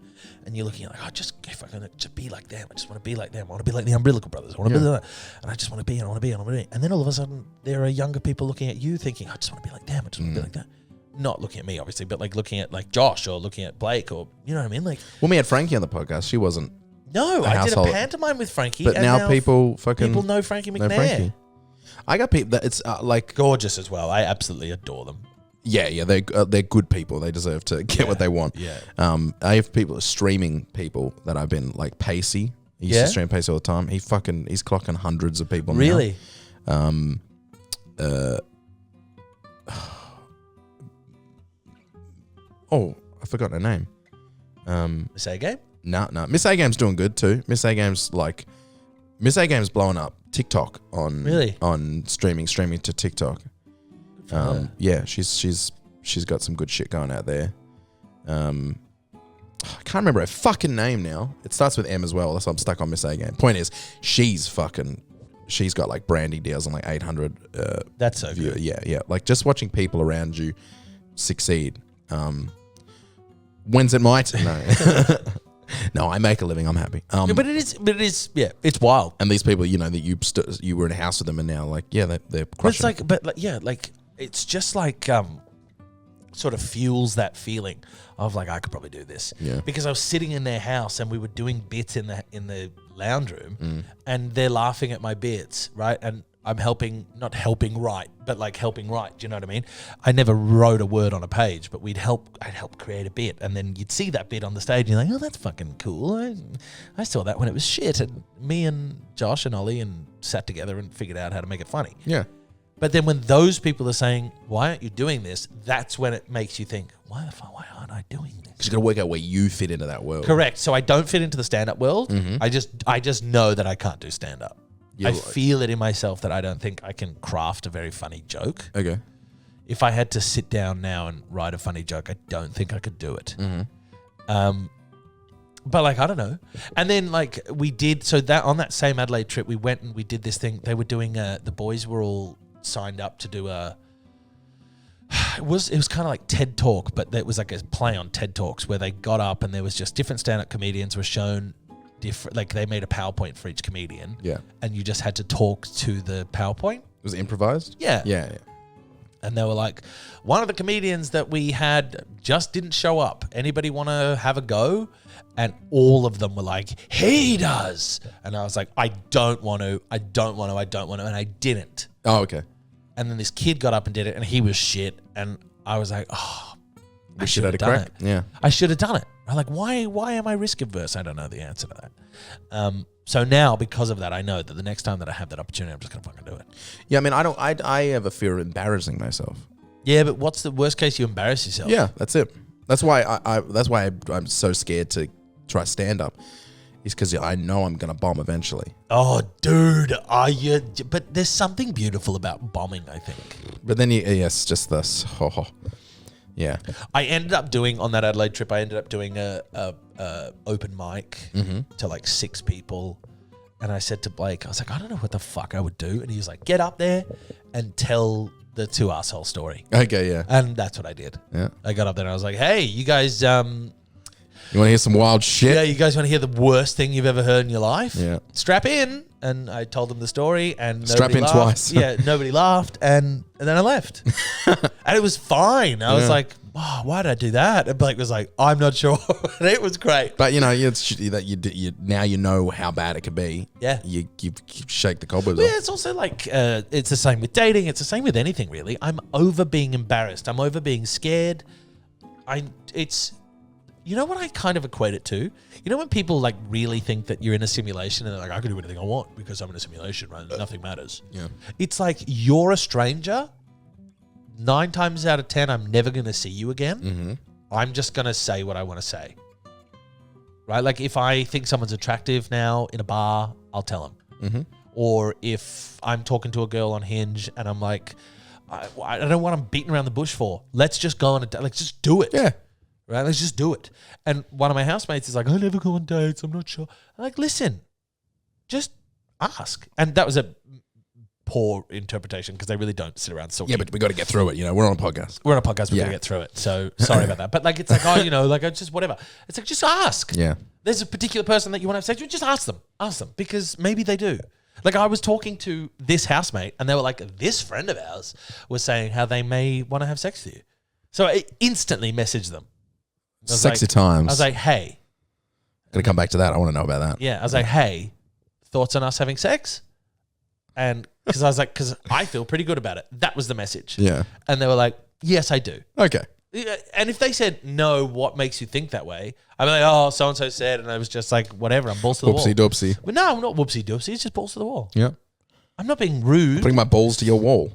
and you're looking at like, if I can just be like them, I just want to be like them. I want to be like the Umbilical Brothers. I want to be like that. And I just want to be, and I want to be, and I want to be. And then all of a sudden, there are younger people looking at you thinking, I just want to be like them. I just want to be like that. Not looking at me, obviously, but like looking at like Josh or looking at Blake, or you know what I mean? Like, when we had Frankie on the podcast, she wasn't. No, I did a pantomime with Frankie, but now people know Frankie McNair. Know Frankie. I got people that it's like gorgeous as well. I absolutely adore them. Yeah, they're good people. They deserve to get what they want. Yeah. I have streaming people that I've been like Pacey. He used to stream Pacey all the time. He's clocking hundreds of people now. Really? Oh, I forgot her name. Miss A-Game? No. Miss A-Game's doing good too. Miss A-Game's blowing up TikTok on streaming to TikTok. Yeah, she's got some good shit going out there. I can't remember her fucking name now. It starts with M as well. That's why I'm stuck on Miss A-Game. Point is, she's got like branding deals on like 800. That's so good. Yeah. Like just watching people around you succeed. When's it might? No. No, I make a living. I'm happy. But it is. Yeah, it's wild. And these people, that you were in a house with them, and now, like, they're crushing. It's just like, sort of fuels that feeling of like, I could probably do this. Yeah. Because I was sitting in their house and we were doing bits in the lounge room, and they're laughing at my bits, right? And I'm not helping write, but like helping write. Do you know what I mean? I never wrote a word on a page, but I'd help create a bit, and then you'd see that bit on the stage, and you're like, oh, that's fucking cool. I saw that when it was shit, and me and Josh and Ollie sat together and figured out how to make it funny. Yeah. But then when those people are saying, why aren't you doing this? That's when it makes you think, why aren't I doing this? Because you got to work out where you fit into that world. Correct. So I don't fit into the stand-up world. I just know that I can't do stand-up. I feel it in myself that I don't think I can craft a very funny joke. Okay. If I had to sit down now and write a funny joke, I don't think I could do it. But like, I don't know. And then like we did, so that on that same Adelaide trip, we went and we did this thing. They were doing, the boys were all signed up to do it was kind of like TED Talk, but it was like a play on TED Talks where they got up and there was just different stand-up comedians were shown different, like they made a PowerPoint for each comedian. Yeah. And you just had to talk to the PowerPoint. Was it improvised? Yeah. Yeah. And they were like, one of the comedians that we had just didn't show up. Anybody want to have a go? And all of them were like, he does. And I was like, I don't want to. And I didn't. Oh, okay. And then this kid got up and did it, and he was shit. And I was like, oh, I should have done it. Yeah. I should have done it. I'm like, why am I risk averse? I don't know the answer to that. So now, because of that, I know that the next time that I have that opportunity, I'm just going to fucking do it. Yeah, I mean, I have a fear of embarrassing myself. Yeah, but what's the worst case? You embarrass yourself. Yeah, that's it. That's why I'm so scared to try stand up. Is because I know I'm going to bomb eventually. Oh, dude, are you? But there's something beautiful about bombing, I think. But then yes, just this. Yeah. I ended up doing on that Adelaide trip. I ended up doing a open mic to like 6 people, and I said to Blake, I was like, I don't know what the fuck I would do, and he was like, get up there and tell the 2 asshole story. Okay, yeah. And that's what I did. Yeah. I got up there and I was like, hey, you guys, You want to hear some wild shit? yeah, you guys want to hear the worst thing you've ever heard in your life? Yeah. Strap in. And I told them the story, and Strap nobody in laughed. twice. Yeah, nobody laughed, and then I left. And it was fine. I was Yeah. like, oh, why did I do that? And Blake was like, I'm not sure. And it was great. But you know, it's that you now you know how bad it could be. Yeah. You shake the cobwebs But off. yeah, it's also like, it's the same with dating. It's the same with anything, really. I'm over being embarrassed. I'm over being scared. You know what I kind of equate it to? You know when people like really think that you're in a simulation and they're like, I can do anything I want because I'm in a simulation, right? Nothing matters. Yeah. It's like you're a stranger. 9 times out of 10, I'm never going to see you again. Mm-hmm. I'm just going to say what I want to say. Right? Like if I think someone's attractive now in a bar, I'll tell them. Mm-hmm. Or if I'm talking to a girl on Hinge and I'm like, I don't know what I'm beating around the bush for. Let's just go on a date. Let's just do it. Yeah. Right? Let's just do it. And one of my housemates is like, I never go on dates. I'm not sure. I'm like, listen, just ask. And that was a poor interpretation because they really don't sit around talking. Yeah, but we got to get through it. You know, we're on a podcast. We're on a podcast. We're Yeah. going to get through it. So sorry about that. But like, it's like, oh, you know, like I just whatever. It's like, just ask. Yeah. There's a particular person that you want to have sex with. Just ask them. Ask them because maybe they do. Like I was talking to this housemate and they were like, this friend of ours was saying how they may want to have sex with you. So I instantly messaged them. I was Sexy like- times. I was like, hey, Gonna come back to that. I want to know about that. yeah. I was like, hey, thoughts on us having sex? And because I was like, because I feel pretty good about it. That was the message. Yeah. And they were like, yes, I do. Okay. Yeah, and if they said, no, what makes you think that way? I'd be like, oh, so-and-so said. And I was just like, whatever, I'm balls to the wall. Whoopsie doopsie. But no, I'm not whoopsie doopsie. It's just balls to the wall. Yeah. I'm not being rude. Bring my balls to your wall.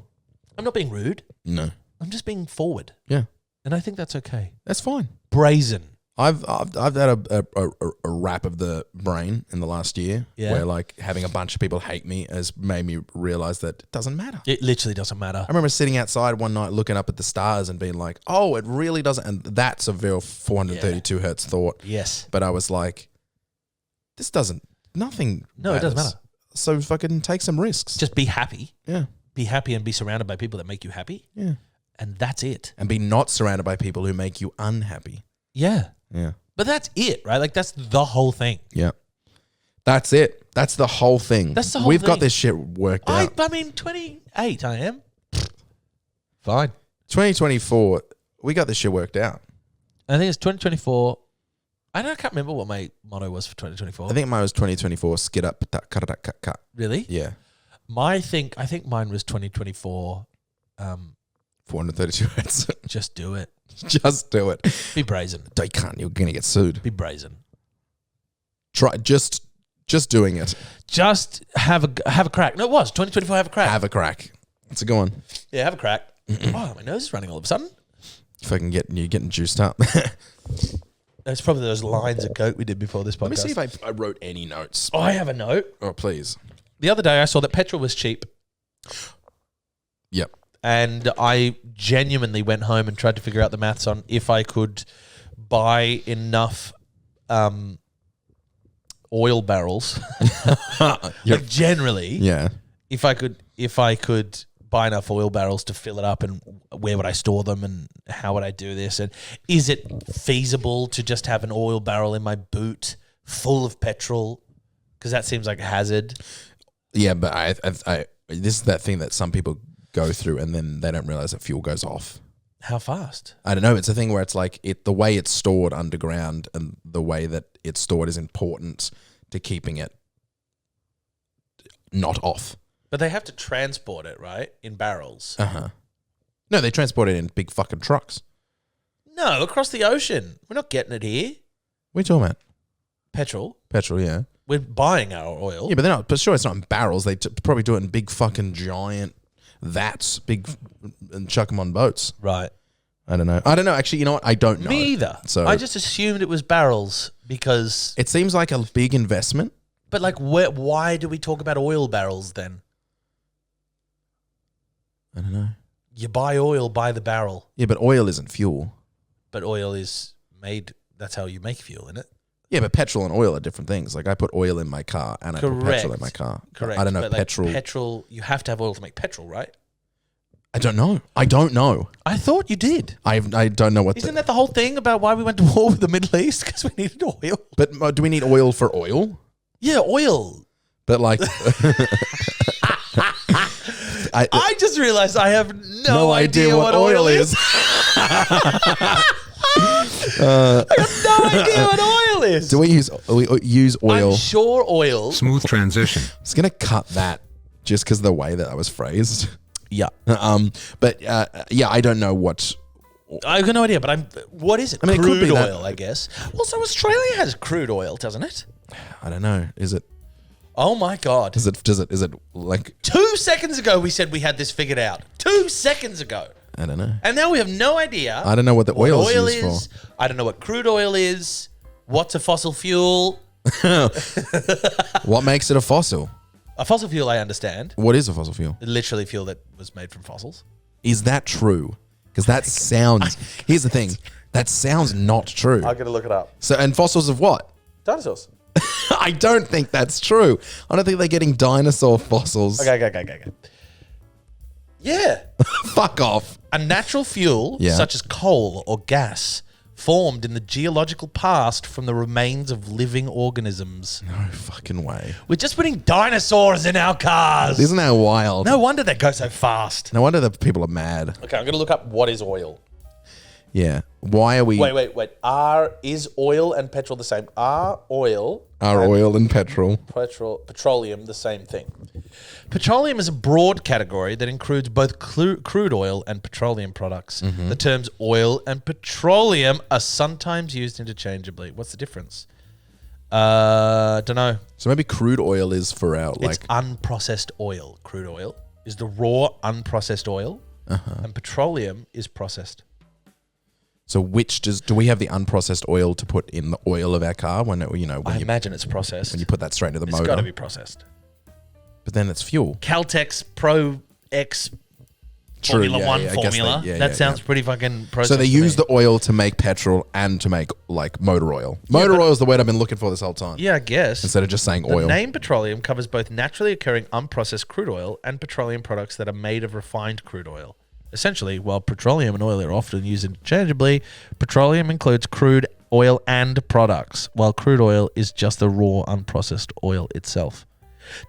I'm not being rude. No. I'm just being forward. Yeah. And I think that's okay. That's fine. Brazen. I've had a rap of the brain in the last year where like having a bunch of people hate me has made me realize that it doesn't matter. It literally doesn't matter. I remember sitting outside one night looking up at the stars and being like, oh, it really doesn't. And that's a real 432 hertz thought. Yes. But I was like, this doesn't, nothing. No, it doesn't matters. matter. So fucking take some risks. Just be happy. Yeah. Be happy and be surrounded by people that make you happy. Yeah. And that's it. And be not surrounded by people who make you unhappy. Yeah. Yeah. But that's it, right? Like that's the whole thing. Yeah. That's it. That's the whole thing. That's the whole We've thing. got this shit worked out. I mean, 28 I am. Fine. 2024, we got this shit worked out. I think it's 2024. I can't remember what my motto was for 2024. I think mine was 2024, skid up, cut. Really? Yeah. I think mine was 2024. 432 hertz. Just do it. Just do it. Be brazen. You can't. You're going to get sued. Be brazen. Try just doing it. Just have a crack. No, it was 2024. Have a crack. Have a crack. It's a good one. Yeah, have a crack. Oh, my nose is running all of a sudden. Fucking you're getting juiced up. That's probably those lines of coke we did before this podcast. Let me see if I wrote any notes. I have a note. Oh, please. The other day I saw that petrol was cheap. Yep. And I genuinely went home and tried to figure out the maths on if I could buy enough oil barrels. Like generally, Yeah. if I could buy enough oil barrels to fill it up, and where would I store them, and how would I do this, and is it feasible to just have an oil barrel in my boot full of petrol? Because that seems like a hazard. Yeah, but I this is that thing that some people go through, and then they don't realize that fuel goes off. How fast? I don't know. It's a thing where it's like the way it's stored underground and the way that it's stored is important to keeping it not off. But they have to transport it, right? In barrels. No, they transport it in big fucking trucks. No, across the ocean. We're not getting it here. What are you talking about? Petrol. Petrol, yeah. We're buying our oil. Yeah, but they're not. But sure, it's not in barrels. They probably do it in big fucking giant vats, and chuck them on boats. Right. I don't know. Actually, you know what? I don't know. Me either. So I just assumed it was barrels because. it seems like a big investment. But like, why do we talk about oil barrels then? I don't know. You buy oil by the barrel, Yeah, but oil isn't fuel. but oil is made. That's how you make fuel, isn't it? Yeah, but petrol and oil are different things. Like I put oil in my car and I put petrol in my car. Correct. I don't know but like petrol. petrol. You have to have oil to make petrol, right? I don't know. I I thought you did. I don't know what. Isn't that the whole thing about why we went to war with the Middle East? Because we needed oil. But do we need oil for oil? Yeah, oil. But like, I just realized I have no idea what oil is. I have no idea what oil is. Do we use oil? I'm sure oil. Smooth transition. I was gonna cut that just because of the way that I was phrased. Yeah. But yeah, I don't know what. I have no idea, but what is it? I mean, it could crude be that. oil, I guess. Also, Australia has crude oil, doesn't it? I don't know. Is it? Oh my God. Is it like? 2 seconds ago, we said we had this figured out. 2 seconds ago. I don't know. And now we have no idea. I don't know what the oil is used for. I don't know what crude oil is. What's a fossil fuel? What makes it a fossil? A fossil fuel, I understand. What is a fossil fuel? Literally fuel that was made from fossils. Is that true? Because that sounds. Here's the thing. That sounds not true. I'm going to look it up. So, and fossils of what? Dinosaurs. I don't think that's true. I don't think they're getting dinosaur fossils. Okay. Yeah. Fuck off. A natural fuel, Yeah. such as coal or gas, formed in the geological past from the remains of living organisms. No fucking way. We're just putting dinosaurs in our cars. Isn't that wild? No wonder they go so fast. No wonder that people are mad. Okay, I'm going to look up what is oil. Yeah. Why are we? Wait. Is oil and petrol the same? Are oil Oil and petrol. petroleum the same thing? Petroleum is a broad category that includes both crude oil and petroleum products. Mm-hmm. The terms oil and petroleum are sometimes used interchangeably. What's the difference? Don't know. So maybe crude oil is for our It's unprocessed oil. Crude oil is the raw, unprocessed oil, and petroleum is processed. So which do we have the unprocessed oil to put in the oil of our car when I imagine it's processed. when you put that straight into the It's motor? got to be processed. But then it's fuel. Caltex Pro X True, Formula yeah, One yeah, I guess formula. That sounds pretty fucking processed. So they to use me. the oil to make petrol and to make like motor oil. Motor oil is the word I've been looking for this whole time. Yeah, I guess. Instead of just saying The oil. name petroleum covers both naturally occurring unprocessed crude oil and petroleum products that are made of refined crude oil. Essentially, while petroleum and oil are often used interchangeably, petroleum includes crude oil and products, while crude oil is just the raw, unprocessed oil itself.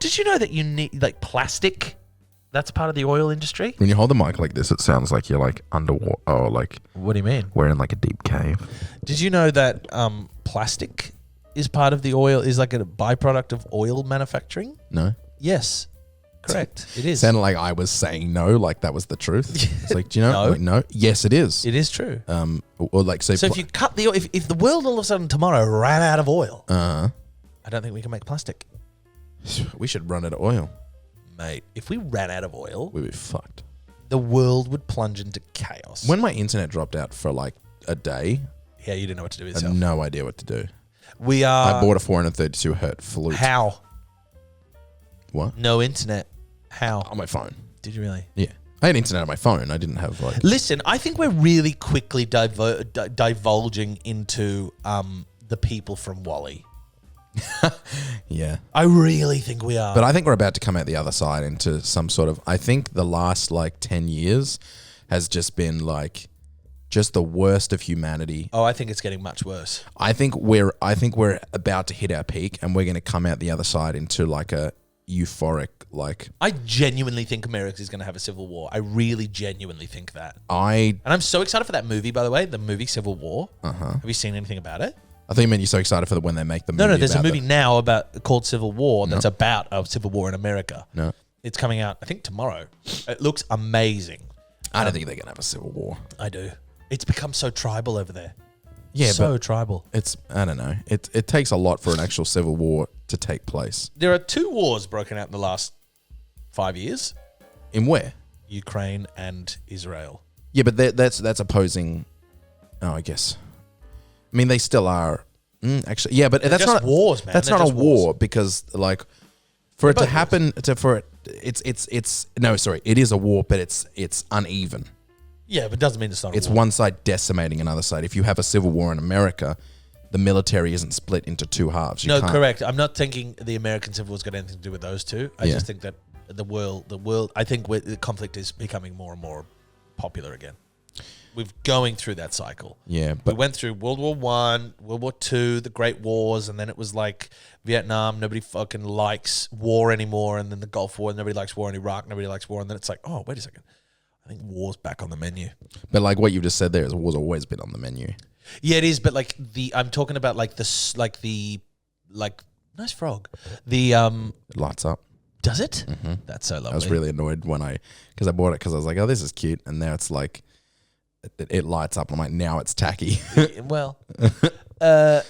Did you know that you need, like, plastic? That's part of the oil industry? When you hold the mic like this, it sounds like you're like underwater or like What do you mean? we're in like a deep cave. Did you know that plastic is part of the oil, is like a byproduct of oil manufacturing? No? Yes. Correct. It is. Sounded like I was saying no, like that was the truth. It's like, do you know? No. Like, no. Yes, it is. It is true. Or like So if you cut the oil, if the world all of a sudden tomorrow ran out of oil, I don't think we can make plastic. we should run out of oil. Mate, if we ran out of oil, We'd be fucked. the world would plunge into chaos. When my internet dropped out for like a day, Yeah, you didn't know what to do with I had yourself. no idea what to do. We are. I bought a 432 hertz flute. How? What? No internet. How? On my phone. Did you really? Yeah. I had internet on my phone. I didn't have like. Listen, I think we're really quickly divulging into the people from Wally. Yeah. I really think we are. But I think we're about to come out the other side into some sort of. I think the last like 10 years has just been like just the worst of humanity. I think it's getting much worse. I think we're about to hit our peak, and we're going to come out the other side into like a euphoric. Like I genuinely think America is going to have a civil war. I really genuinely think that. I And I'm so excited for that movie, by the way, the movie Civil War. Have you seen anything about it? think you meant you're so excited for when they make the movie. No, there's a about movie now called Civil War that's about a civil war in America. No. It's coming out, I think, tomorrow. It looks amazing. I don't think they're gonna have a civil war. I do. It's become so tribal over there. Yeah, so but tribal. it's I don't know. It takes a lot for an actual civil war to take place. There are 2 wars broken out in the last 5 years. In where? Ukraine and Israel. Yeah, but that's opposing. Oh, I guess. I mean, they still are. Actually, yeah, but that's just not wars, man. That's They're not a just war wars. because, like, for it to both happen, it's no, sorry, it is a war, but it's uneven. Yeah, but it doesn't mean it's not It's a war. one side decimating another side. If you have a civil war in America, the military isn't split into 2 halves. You No, can't- correct. I'm not thinking the American Civil War's got anything to do with those two. I Yeah. just think that the world, I think the conflict is becoming more and more popular again. We're going through that cycle. Yeah, We but went through World War One, World War Two, the Great Wars, and then it was like Vietnam. Nobody fucking likes war anymore, and then the Gulf War. Nobody likes war in Iraq. Nobody likes war, and then it's like, oh, wait a second. I think war's back on the menu. like what you just said there is war's always been on the menu. Yeah, it is. But like I'm talking about like nice frog. The It lights up. does it? That's so lovely. I was really annoyed because I bought it because I was like, oh, this is cute, and now it's like it lights up. I'm like, now it's tacky. Well,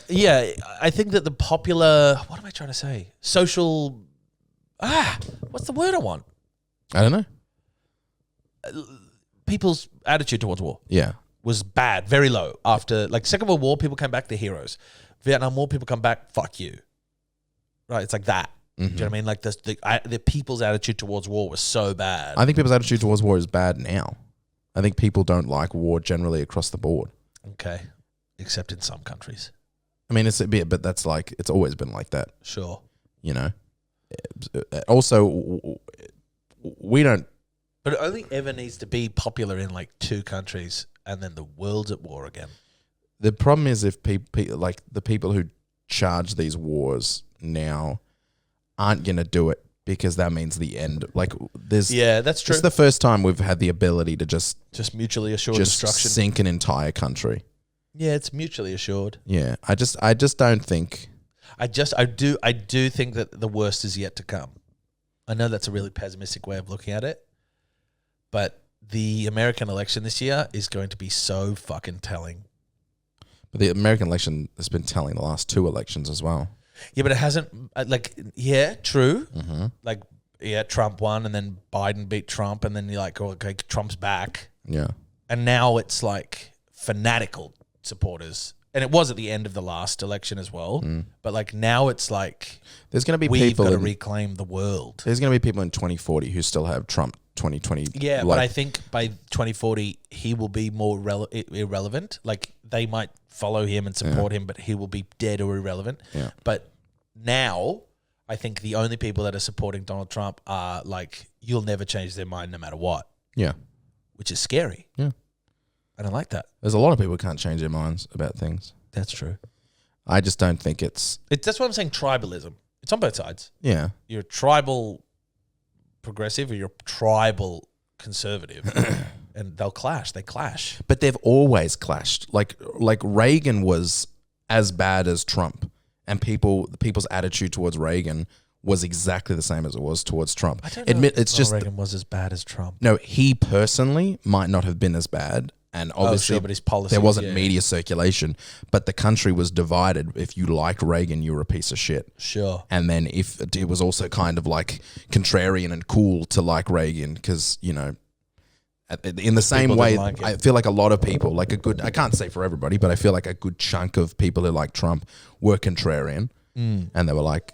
yeah, I think that the popular, what am I trying to say? Social, what's the word I want? I don't know. People's attitude towards war Yeah. was bad, very low. After, like, Second World War, people came back, they're heroes. Vietnam War, people come back, fuck you. Right? It's like that. Do you know what I mean? Like, the people's attitude towards war was so bad. I think people's attitude towards war is bad now. I think people don't like war generally across the board. Okay. Except in some countries. I mean, it's a bit, but that's like, it's always been like that, Sure. you know? Also, we don't, But it only ever needs to be popular in, like, 2 countries, and then the world's at war again. the problem is if people, like the people who charge these wars now aren't going to do it because that means the end. Like there's, Yeah, that's true. it's the first time we've had the ability to just Just mutually assured destruction. sink an entire country. Yeah, it's mutually assured. Yeah. I just don't think. I do think that the worst is yet to come. I know that's a really pessimistic way of looking at it, but the American election this year is going to be so fucking telling. But the American election has been telling the last 2 elections as well. Yeah, but it hasn't, true. Mm-hmm. Like, yeah, Trump won and then Biden beat Trump and then you're like, oh, okay, Trump's back. Yeah. And now it's like fanatical supporters. And it was at the end of the last election as well. But like now it's like There's going to be we've people got to in, reclaim the world. there's going to be people in 2040 who still have Trump 2020. Yeah, like, but I think by 2040 he will be more irrelevant. Like they might follow him and support him, but he will be dead or irrelevant. Yeah. But now I think the only people that are supporting Donald Trump are like you'll never change their mind no matter what, Yeah. which is scary. Yeah. I don't like that. There's a lot of people who can't change their minds about things. That's true. I just don't think it's, That's what I'm saying. Tribalism. It's on both sides. yeah. You're a tribal progressive or you're a tribal conservative, and they'll clash. They clash. But they've always clashed. Like Reagan was as bad as Trump, and people's attitude towards Reagan was exactly the same as it was towards Trump. I don't know It's if just Reagan was as bad as Trump. no. He personally might not have been as bad, and obviously sure, but his policies, there wasn't yeah. media circulation. But the country was divided. If you liked Reagan, you were a piece of shit. Sure. And then if it was also kind of like contrarian and cool to like Reagan because, you know, in the same people way, didn't like him. I feel like a lot of people, like I can't say for everybody, but I feel like a good chunk of people who like Trump were contrarian and they were like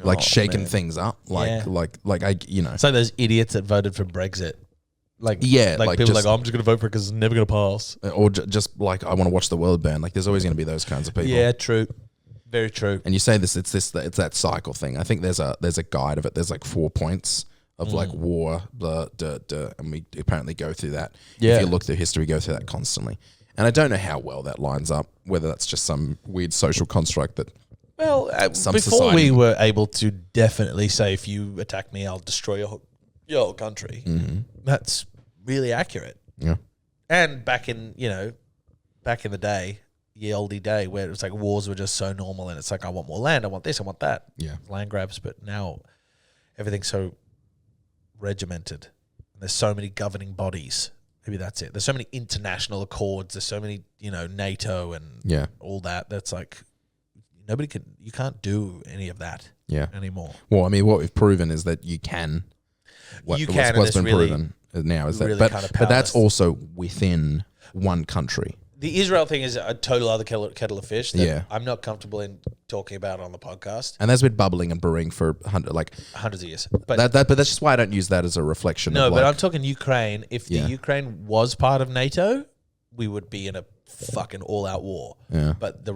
Oh, shaking man. things up. Yeah. It's It's like those idiots that voted for Brexit. Like, Yeah, like like people just- like, I'm just going to vote for it because it's never going to pass. or just like, I want to watch the world burn. Like there's always going to be those kinds of people. Yeah, true. Very true. And you say it's that cycle thing. I think there's a guide of it. There's like 4 points of like war, and we apparently go through that. Yeah. If you look through history, we go through that constantly. And I don't know how well that lines up, whether that's just some weird social construct that Well, Some before society. we were able to definitely say, if you attack me, I'll destroy your whole country. That's really accurate. Yeah. And back in the day, ye olde day, where it was like wars were just so normal, and it's like, I want more land, I want this, I want that. Yeah. Land grabs. But now everything's so regimented. There's so many governing bodies. Maybe that's it. There's so many international accords. There's so many, NATO and all that. That's like, you can't do any of that anymore. Well, I mean, what we've proven is that you can. What's been proven now is that, really but that's powerless. also within one country. The Israel thing is a total other kettle of fish that Yeah. I'm not comfortable in talking about on the podcast. And that's been bubbling and brewing for Hundreds of years. But but that's just why I don't use that as a reflection. no, of but I'm talking Ukraine. If Yeah. the Ukraine was part of NATO, we would be in a fucking all-out war. Yeah. But the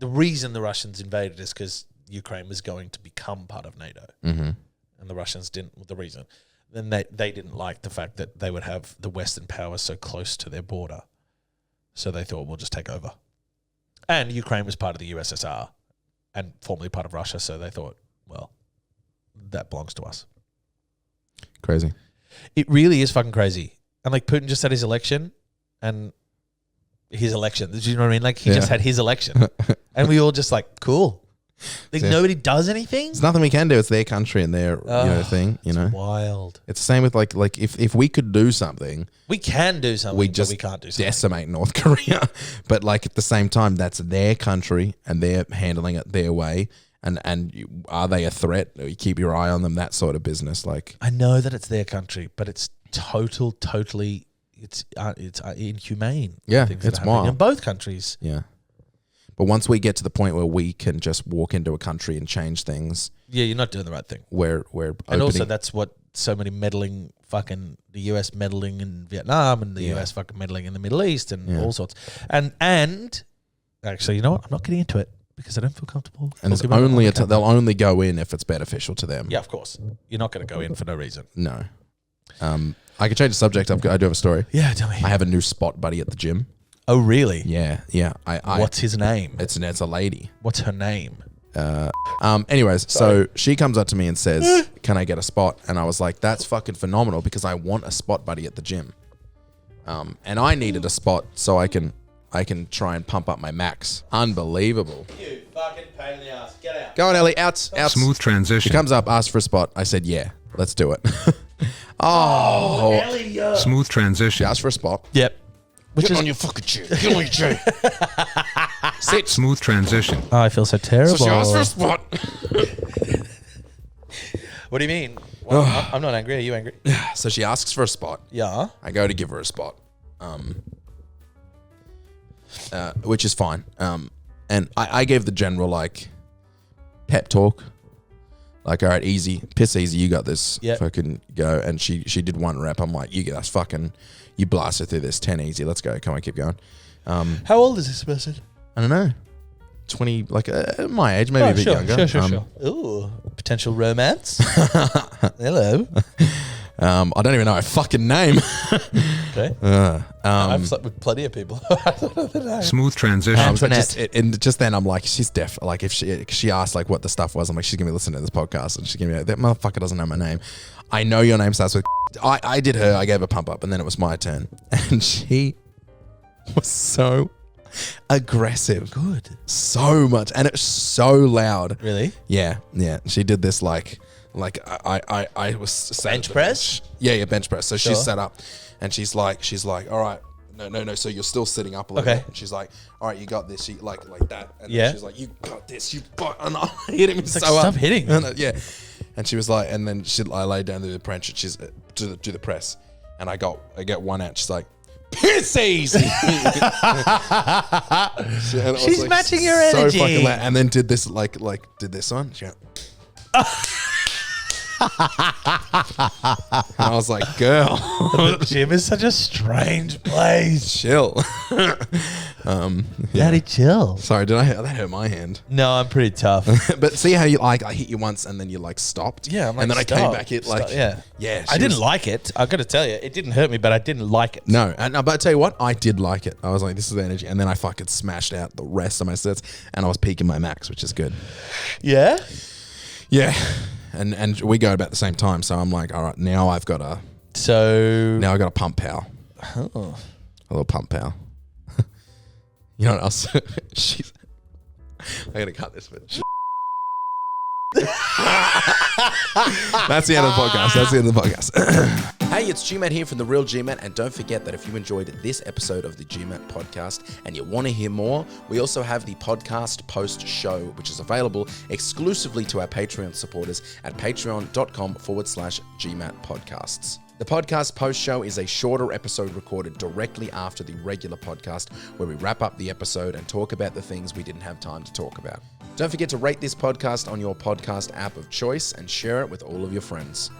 reason the Russians invaded is because Ukraine was going to become part of NATO. Mm-hmm. And the Russians didn't, the reason. Then they didn't like the fact that they would have the Western powers so close to their border. So they thought, we'll just take over. And Ukraine was part of the USSR and formerly part of Russia. So they thought, well, that belongs to us. Crazy. It really is fucking crazy. And like Putin just had his election and his election. Do you know what I mean? Like he just had his election and we all just like, cool. Like nobody does anything. There's nothing we can do. It's their country and their thing. Wild. It's the same with like if we could do something, We can do something, we but just we can't do something. decimate North Korea. But like at the same time, that's their country and they're handling it their way. And are they a threat? You keep your eye on them. That sort of business. Like I know that it's their country, but it's totally, it's inhumane. Yeah, things that it's are happening wild. in both countries. yeah. But once we get to the point where we can just walk into a country and change things, Yeah, you're not doing the right thing. we're And opening. also, that's what so many meddling the US meddling in Vietnam and the US fucking meddling in the Middle East and all sorts. And actually, you know what? I'm not getting into it because I don't feel comfortable. and there's talking about it only on the camera. they'll only go in if it's beneficial to them. Yeah, of course. You're not going to go in for no reason. No. I can change the subject. I do have a story. Yeah, tell me. I have a new spot buddy at the gym. Oh, really? Yeah. What's his name? It's a lady. What's her name? Anyways, so she comes up to me and says, "Can I get a spot?" And I was like, "That's fucking phenomenal because I want a spot buddy at the gym." And I needed a spot so I can try and pump up my max. Unbelievable. You fucking pain in the ass. Get out. Go on, Ellie. Out. Smooth She transition. comes up, asks for a spot. I said, "Yeah, let's do it." Oh, Smooth she transition. asked for a spot. Yep. Which is your fucking chair. Get on your chair. Sit. Smooth transition. Oh, I feel so terrible. So she asked for a spot. What do you mean? Well, I'm not angry. Are you angry? So she asks for a spot. Yeah. I go to give her a spot, which is fine. And I gave the general like pep talk, like, all right, easy, piss easy, you got this. Yep. Fucking go. And she did one rep. I'm like, you get us fucking, you blast her through this 10 easy. Let's go. Come on, keep going. How old is this person? I don't know, 20, like my age, maybe a bit younger. Sure. Ooh, potential romance. Hello. I don't even know her fucking name. Okay. I've slept with plenty of people. I don't know the name. Smooth transition. But just then I'm like, she's deaf. Like if she asked like what the stuff was, I'm like, she's gonna be listening to this podcast and she's gonna be like, that motherfucker doesn't know my name. I know your name starts with. I did her. I gave her pump up, and then it was my turn, and she was so aggressive. Good. So much, and it's so loud. Really? Yeah. She did this like I was sat Bench at the press? bench. Yeah, bench press. So Sure. she's set up, and she's like, all right, no. So you're still sitting up a little Okay. bit. And she's like, all right, you got this. She like that. And Yeah. then she's like, you got this. And I hit him so like, stop hard. hitting. Yeah. And she was like, and then I laid down to the press. She's do the press, and I get one out. She's like, piss easy. She's matching your so energy. fucking loud. And then did this did this one. She went, and I was like, girl, The gym is such a strange place. chill. Daddy, chill. Sorry, that hurt my hand. No, I'm pretty tough. But see how you I hit you once and then you stopped? Yeah, I'm like, and then stop, I came back stop. Yeah. Yeah. I didn't like it. I got to tell you, it didn't hurt me, but I didn't like it. No, but I tell you what, I did like it. I was like, this is the energy. And then I fucking smashed out the rest of my sets and I was peaking my max, which is good. Yeah? Yeah. And we go about the same time. So I'm like, all right, now I've got a pump power. Oh. A little pump power. You know what else? I gotta cut this bit. That's the end of the podcast. Hey, it's GMat here from The Real GMat, and don't forget that if you enjoyed this episode of the GMat podcast and you want to hear more, we also have the podcast post show, which is available exclusively to our Patreon supporters at patreon.com/GMat podcasts. The podcast post show is a shorter episode recorded directly after the regular podcast where we wrap up the episode and talk about the things we didn't have time to talk about. Don't forget to rate this podcast on your podcast app of choice and share it with all of your friends.